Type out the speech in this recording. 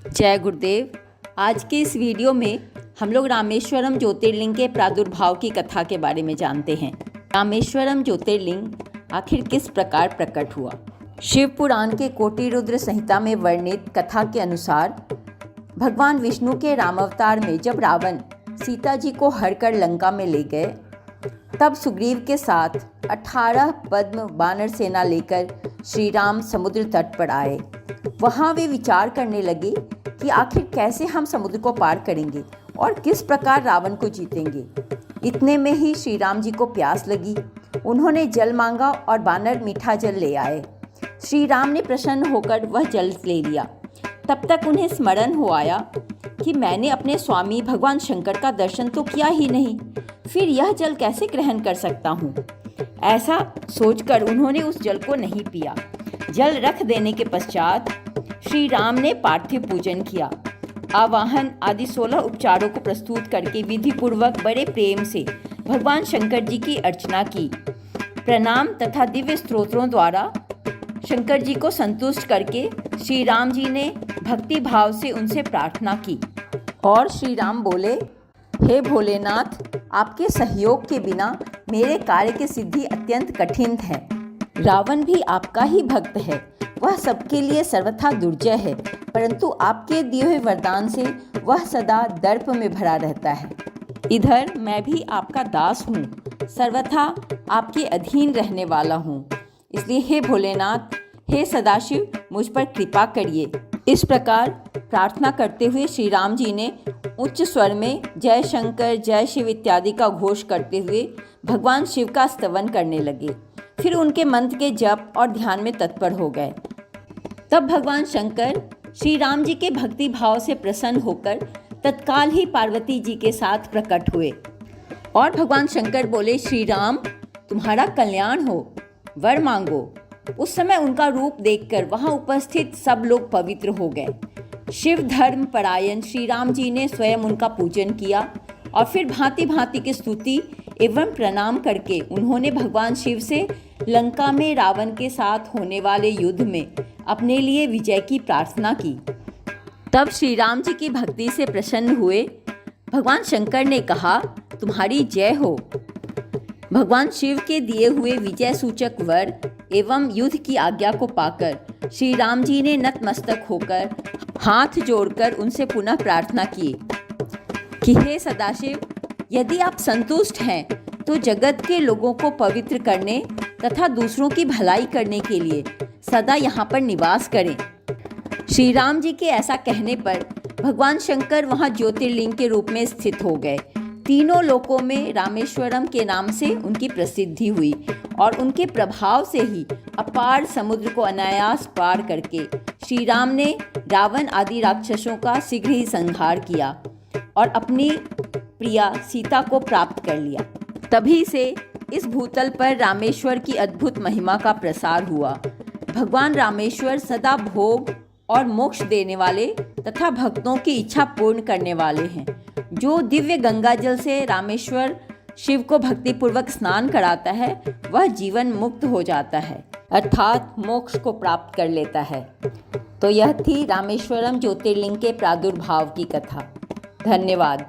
जय गुरुदेव। आज के इस वीडियो में हम लोग रामेश्वरम ज्योतिर्लिंग के प्रादुर्भाव की कथा के बारे में जानते हैं। रामेश्वरम ज्योतिर्लिंग आखिर किस प्रकार प्रकट हुआ। शिव पुराण के कोटि रुद्र संहिता में वर्णित कथा के अनुसार भगवान विष्णु के रामावतार में जब रावण सीता जी को हरकर लंका में ले गए, तब सुग्रीव के साथ 18 पद्म वानर सेना लेकर श्री राम समुद्र तट पर आए। वहाँ वे विचार करने लगे कि आखिर कैसे हम समुद्र को पार करेंगे और किस प्रकार रावण को जीतेंगे। इतने में ही श्री राम जी को प्यास लगी। उन्होंने जल मांगा और वानर मीठा जल ले आए। श्री राम ने प्रसन्न होकर वह जल ले लिया। तब तक उन्हें स्मरण हो आया कि मैंने अपने स्वामी भगवान शंकर का दर्शन तो किया ही नहीं, फिर यह जल कैसे ग्रहण कर सकता हूँ। ऐसा सोचकर उन्होंने उस जल को नहीं पिया। जल रख देने के पश्चात श्री राम ने पार्थिव पूजन किया। आवाहन आदि 16 उपचारों को प्रस्तुत करके विधि पूर्वक बड़े प्रेम से भगवान शंकर जी की अर्चना की। प्रणाम तथा दिव्य स्तोत्रों द्वारा शंकर जी को संतुष्ट करके श्री राम जी ने भक्ति भाव से उनसे प्रार्थना की और श्री राम बोले, हे भोलेनाथ, आपके सहयोग के बिना मेरे कार्य की सिद्धि अत्यंत कठिन है। रावण भी आपका ही भक्त है, वह सबके लिए सर्वथा दुर्जय है, परंतु आपके दिए हुए वरदान से वह सदा दर्प में भरा रहता है। इधर मैं भी आपका दास हूँ, सर्वथा आपके अधीन रहने वाला हूँ। इसलिए हे भोलेनाथ, हे सदाशिव, मुझ पर कृपा करिए। इस प्रकार प्रार्थना करते हुए श्री राम जी ने उच्च स्वर में जय शंकर जय शिव इत्यादि का घोष करते हुए भगवान शिव का स्तवन करने लगे। फिर उनके मंत्र के जप और ध्यान में तत्पर हो गए। तब भगवान शंकर श्री राम जी के भक्ति भाव से प्रसन्न होकर तत्काल ही पार्वती जी के साथ प्रकट हुए और भगवान शंकर बोले, श्री राम, तुम्हारा कल्याण हो, वर मांगो। उस समय उनका रूप देखकर वहां उपस्थित सब लोग पवित्र हो गए। शिव धर्म परायण श्री राम जी ने स्वयं उनका पूजन किया और फिर भांति भांति की स्तुति एवं प्रणाम करके उन्होंने भगवान शिव से लंका में रावण के साथ होने वाले युद्ध में अपने लिए विजय की प्रार्थना की। तब श्री राम जी की भक्ति से प्रसन्न हुए भगवान शंकर ने कहा, तुम्हारी जय हो। भगवान शिव के दिए हुए विजय सूचक वर एवं युद्ध की आज्ञा को पाकर श्री राम जी ने नतमस्तक होकर हाथ जोड़कर उनसे पुनः प्रार्थना की कि हे सदाशिव, यदि आप संतुष्ट हैं तो जगत के लोगों को पवित्र करने तथा दूसरों की भलाई करने के लिए सदा यहाँ पर निवास करें। श्री राम जी के ऐसा कहने पर भगवान शंकर वहाँ ज्योतिर्लिंग के रूप में स्थित हो गए। तीनों लोकों में रामेश्वरम के नाम से उनकी प्रसिद्धि हुई और उनके प्रभाव से ही अपार समुद्र को अनायास पार करके श्री राम ने रावण आदि राक्षसों का शीघ्र ही संहार किया और अपनी प्रिया सीता को प्राप्त कर लिया। तभी से इस भूतल पर रामेश्वर की अद्भुत महिमा का प्रसार हुआ। भगवान रामेश्वर सदा भोग और मोक्ष देने वाले तथा भक्तों की इच्छा पूर्ण करने वाले हैं। जो दिव्य गंगा जल से रामेश्वर शिव को भक्तिपूर्वक स्नान कराता है वह जीवन मुक्त हो जाता है, अर्थात मोक्ष को प्राप्त कर लेता है। तो यह थी रामेश्वरम ज्योतिर्लिंग के प्रादुर्भाव की कथा। धन्यवाद।